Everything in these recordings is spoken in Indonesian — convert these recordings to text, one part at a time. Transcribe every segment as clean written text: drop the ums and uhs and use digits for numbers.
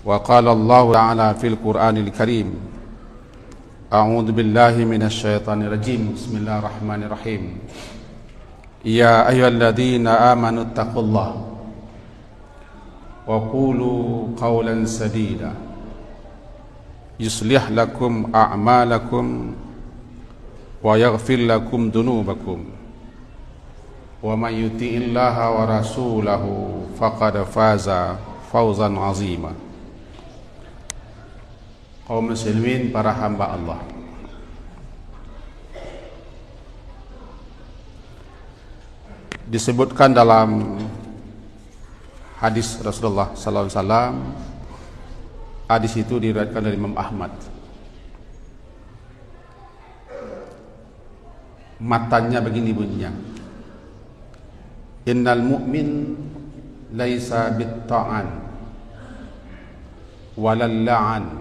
وقال الله تعالى في القرآن الكريم أعوذ بالله من الشيطان الرجيم بسم الله الرحمن الرحيم يا أيها الذين آمنوا اتقوا الله وقولوا قولا سديدا يصلح لكم أعمالكم ويغفر لكم ذنوبكم ومن يطع الله ورسوله فقد فاز فوزا عظيما. Kaum muslimin, para hamba Allah, disebutkan dalam hadis Rasulullah sallallahu alaihi wasallam, hadis itu diriwayatkan dari Imam Ahmad, matanya begini bunyinya, innal mu'min laisa bit-ta'an walal la'an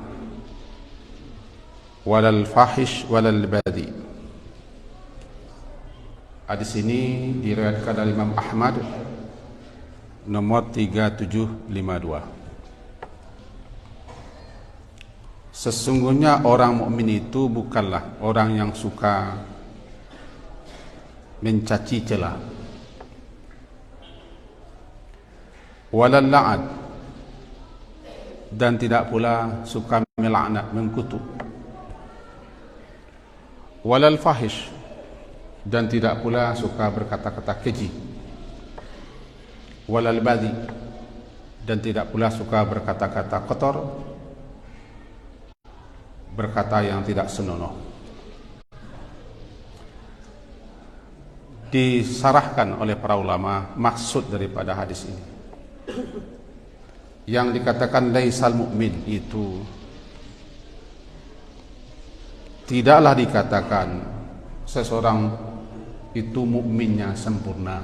walal fahish walal badi. Hadis ini diriwayatkan dari Imam Ahmad nomor 3752. Sesungguhnya orang mukmin itu bukanlah orang yang suka mencaci cela, walal la'an, dan tidak pula suka melaknat, mengkutuk, walal fahish, dan tidak pula suka berkata-kata keji, walal badi, dan tidak pula suka berkata-kata kotor, berkata yang tidak senonoh. Disarahkan oleh para ulama maksud daripada hadis ini. Yang dikatakan laisal mu'min itu tidaklah dikatakan seseorang itu mukminnya sempurna,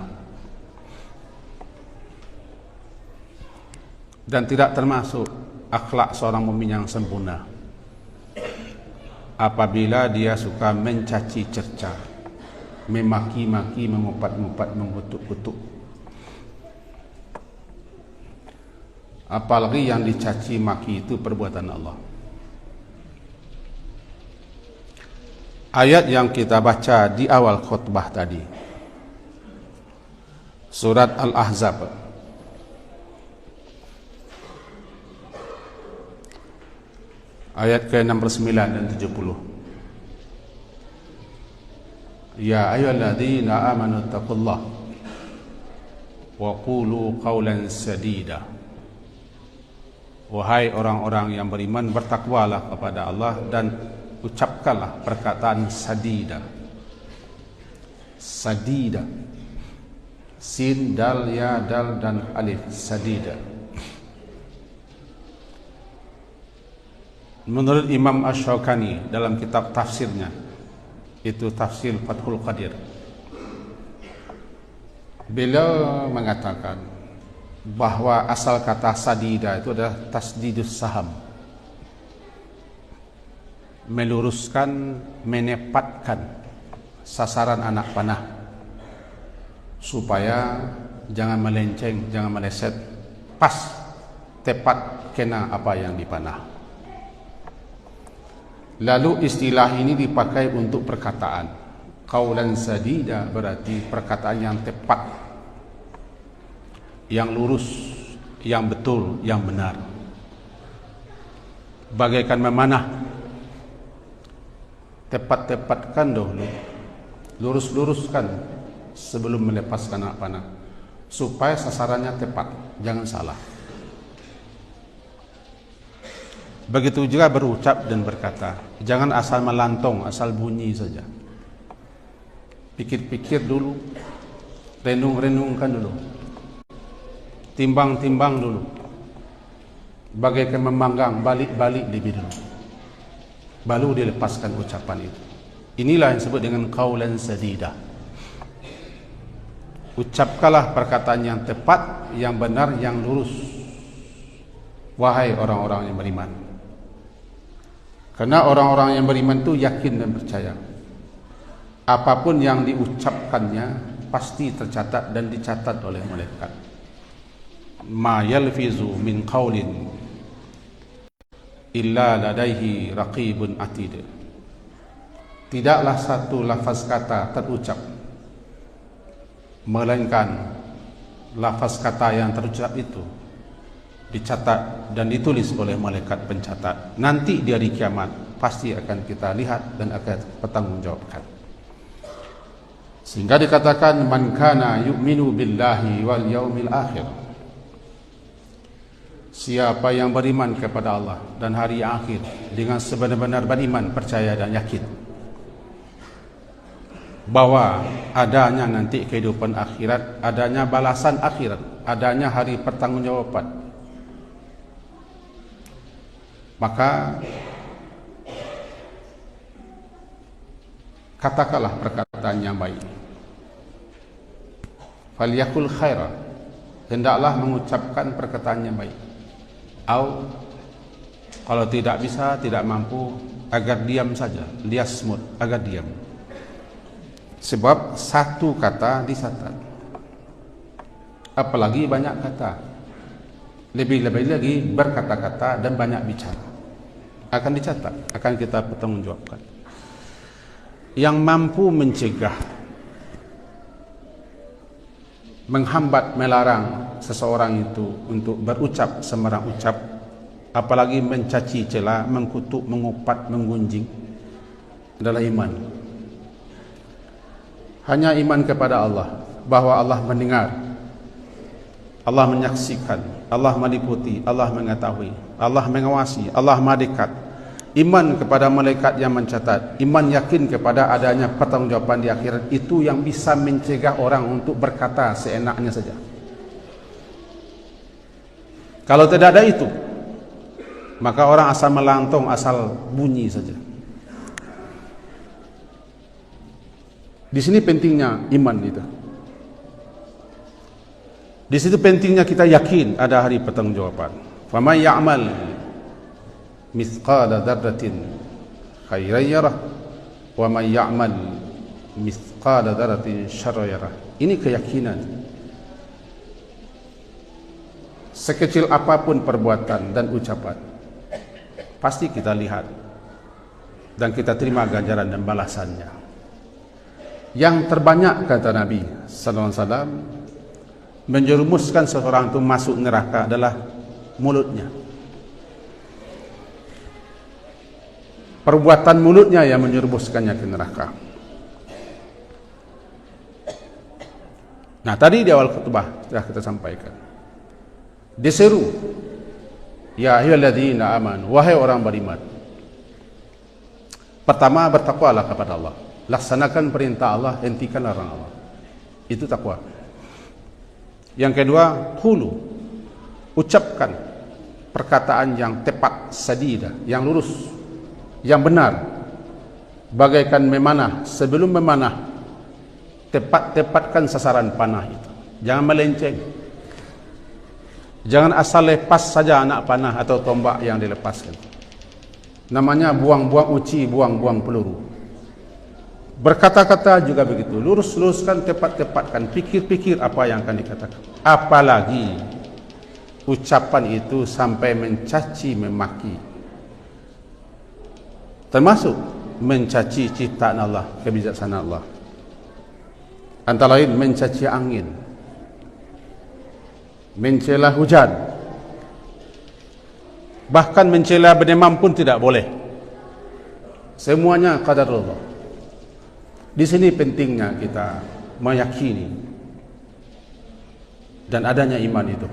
dan tidak termasuk akhlak seorang mukmin yang sempurna apabila dia suka mencaci cerca, memaki-maki, mengupat-ngupat, mengutuk-kutuk. Apalagi yang dicaci maki itu perbuatan Allah. Ayat yang kita baca di awal khutbah tadi, surat Al-Ahzab, ayat ke-69 dan 70. Ya ayyuhalladzina amanu taqullaha wa qulu qawlan sadida. Wahai orang-orang yang beriman, bertakwalah kepada Allah dan ucapkanlah perkataan sadida. Sadida, sin, dal, ya, dal, dan alif, sadida. Menurut Imam Asy-Syaukani dalam kitab tafsirnya, itu tafsir Fathul Qadir, beliau mengatakan bahwa asal kata sadida itu adalah tasdidus saham, meluruskan, menepatkan sasaran anak panah supaya jangan melenceng, jangan meleset, pas, tepat kena apa yang dipanah. Lalu istilah ini dipakai untuk perkataan. Qaulan sadida berarti perkataan yang tepat, yang lurus, yang betul, yang benar. Bagaikan memanah, tepat-tepatkan dahulu, lurus-luruskan sebelum melepaskan anak panah, supaya sasarannya tepat, jangan salah. Begitu juga berucap dan berkata, jangan asal melantong, asal bunyi saja. Pikir-pikir dulu, renung-renungkan dulu, timbang-timbang dulu, bagaikan memanggang, balik-balik lebih dulu, baru dilepaskan ucapan itu. Inilah yang disebut dengan qaulan sadida. Ucapkanlah perkataan yang tepat, yang benar, yang lurus, wahai orang-orang yang beriman. Karena orang-orang yang beriman itu yakin dan percaya apapun yang diucapkannya pasti tercatat dan dicatat oleh malaikat. Ma yalfizu min qaulin illa ladaihi raqibun atid. Tidaklah satu lafaz kata terucap melainkan lafaz kata yang terucap itu dicatat dan ditulis oleh malaikat pencatat. Nanti di hari kiamat pasti akan kita lihat dan akan bertanggungjawabkan. Sehingga dikatakan man kana yu'minu billahi wal yaumil akhir. Siapa yang beriman kepada Allah dan hari akhir dengan sebenar-benar beriman, percaya dan yakin bahwa adanya nanti kehidupan akhirat, adanya balasan akhirat, adanya hari pertanggungjawaban, maka katakanlah perkataan yang baik. Falyakul khaira, hendaklah mengucapkan perkataan yang baik. Au kalau tidak bisa, tidak mampu, agar diam saja, liyasmut, agar diam. Sebab satu kata dicatat, apalagi banyak kata, lebih-lebih lagi berkata-kata dan banyak bicara, akan dicatat, akan kita pertanggungjawabkan. Yang mampu mencegah, menghambat, melarang seseorang itu untuk berucap sembarang ucap, apalagi mencaci cela, mengkutuk, mengupat, menggunjing, adalah iman. Hanya iman kepada Allah, bahwa Allah mendengar, Allah menyaksikan, Allah meliputi, Allah mengetahui, Allah mengawasi, Allah maha dekat. Iman kepada malaikat yang mencatat, iman yakin kepada adanya pertanggungjawaban di akhirat, itu yang bisa mencegah orang untuk berkata seenaknya saja. Kalau tidak ada itu, maka orang asal melantong, asal bunyi saja. Di sini pentingnya iman itu. Di situ pentingnya kita yakin ada hari pertanggungjawaban. Faman ya'mal mithqala dzarratin khairan yarah wa man ya'mal mithqala dzarratin syarran yarah. Ini keyakinan. Sekecil apapun perbuatan dan ucapan, pasti kita lihat dan kita terima ganjaran dan balasannya. Yang terbanyak, kata Nabi sallallahu alaihi wasallam, menjerumuskan seseorang itu masuk neraka adalah mulutnya. Perbuatan mulutnya yang menjerumuskannya ke neraka. Nah, tadi di awal khutbah sudah kita sampaikan, diseru, ya ayyuhalladzina amanu, wahai orang beriman. Pertama, bertakwalah kepada Allah. Laksanakan perintah Allah, hentikan larangan Allah. Itu takwa. Yang kedua, qulu, ucapkan perkataan yang tepat, sadida, yang lurus, yang benar, bagaikan memanah. Sebelum memanah, tepatkan sasaran panah itu. Jangan melenceng. Jangan asal lepas saja anak panah atau tombak yang dilepaskan. Namanya buang-buang uci, buang-buang peluru. Berkata-kata juga begitu, lurus-luruskan, tepat-tepatkan, pikir-pikir apa yang akan dikatakan. Apalagi ucapan itu sampai mencaci, memaki, termasuk mencaci ciptaan Allah, kebijaksanaan Allah. Antara lain mencaci angin, mencela hujan, bahkan mencela berdemam pun tidak boleh. Semuanya qadarullah. Di sini pentingnya kita meyakini dan adanya iman itu.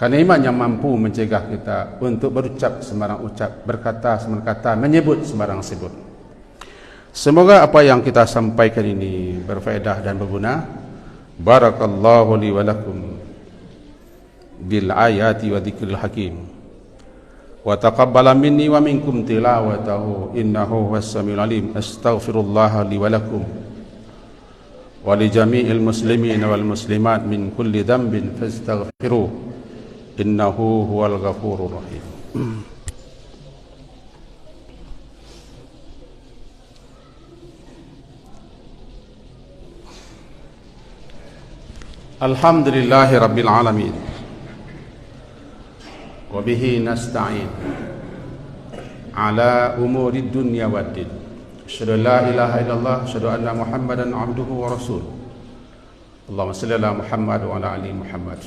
Karena iman yang mampu mencegah kita untuk berucap sembarang ucap, berkata sembarang kata, menyebut sembarang sebut. Semoga apa yang kita sampaikan ini berfaedah dan berguna. Barakallahu li wa lakum bil ayati wa dzikril hakim. Wa taqabbala minni wa minkum tilawatahu innahu huwas samiul alim. Astaghfirullah li wa lakum wa li jami'il muslimin wal muslimat min kulli dhanbin fastaghfiruh innahu huwal ghafurur rahim. Alhamdulillahi rabbil alamin. Wabihi nasta'in. ala umuri dunya waddin. Asyhadu an la ilaha illallah, asyhadu anna Muhammadan abduhu wa rasuluh. Allahumma salli ala Muhammad wa ala ali Muhammad.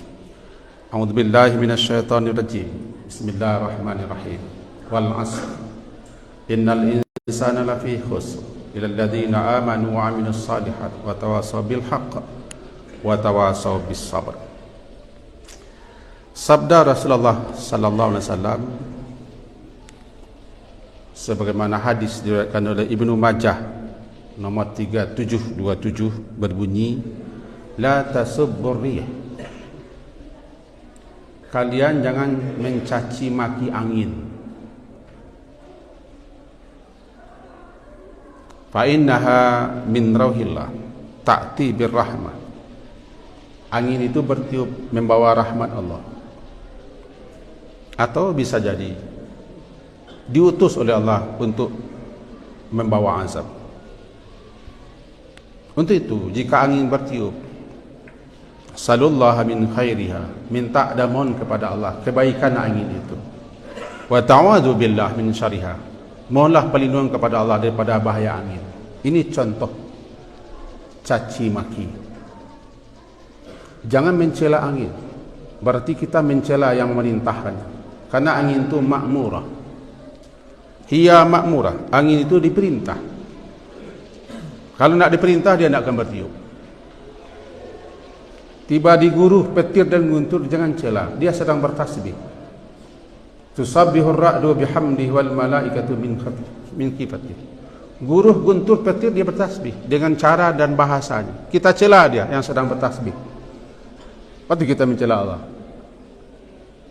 A'udzu billahi minasyaitonir rajim. Bismillahirrahmanirrahim. Wal 'asr. Innal insana lafi khusr illa alladziina amanu wa 'amilus shalihat wa tawassaw bil haqq wa tawassaw bis sabr. Sabda Rasulullah sallallahu alaihi wasallam sebagaimana hadis diriwayatkan oleh Ibnu Majah nomor 3727 berbunyi, la tasubbur riyah, kalian jangan mencaci maki angin. Fa innaha min rauhillah ta'ti birrahmah, angin itu bertiup membawa rahmat Allah, atau bisa jadi diutus oleh Allah untuk membawa azab. Untuk itu jika angin bertiup, sallallahu min khairiha, minta damon kepada Allah kebaikan angin itu. Wa ta'awudzu billah min syarriha, mohonlah perlindungan kepada Allah daripada bahaya angin. Ini contoh caci maki. Jangan mencela angin, berarti kita mencela yang memerintahkannya. Karena angin itu makmurah. Hiya makmurah, angin itu diperintah. Kalau nak diperintah dia nak akan bertiup. Tiba di guru, petir dan guntur, jangan cela, dia sedang bertasbih. Tusabbihur ra'du bihamdihi wal malaikatu min khifatihi. Guru, guntur, petir, dia bertasbih dengan cara dan bahasanya. Kita cela dia yang sedang bertasbih. Pasti kita mencela Allah.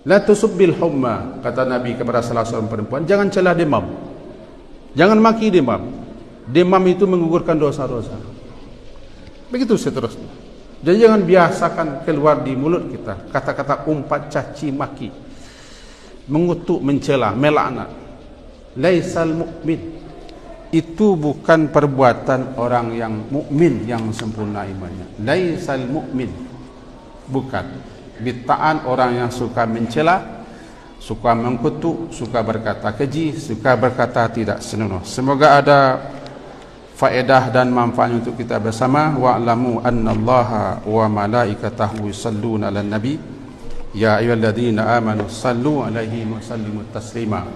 La tusubbil humma, kata Nabi kepada salah seorang perempuan, jangan celah demam, jangan maki demam. Demam itu menggugurkan dosa-dosa. Begitu seterusnya. Jadi jangan biasakan keluar di mulut kita kata-kata umpat, caci maki, mengutuk, mencela, melaknat. Laisal mu'min, itu bukan perbuatan orang yang mukmin yang sempurna imannya. Laisal mu'min, bukan. Bid'aan orang yang suka mencela, suka mengkutuk, suka berkata keji, suka berkata tidak senonoh. Semoga ada faedah dan manfaat untuk kita bersama. Wa'lamu annallaha wa malaikatahu yusalluna 'alan nabi ya ayyuhalladzina amanu sallu 'alaihi wa sallimu taslima.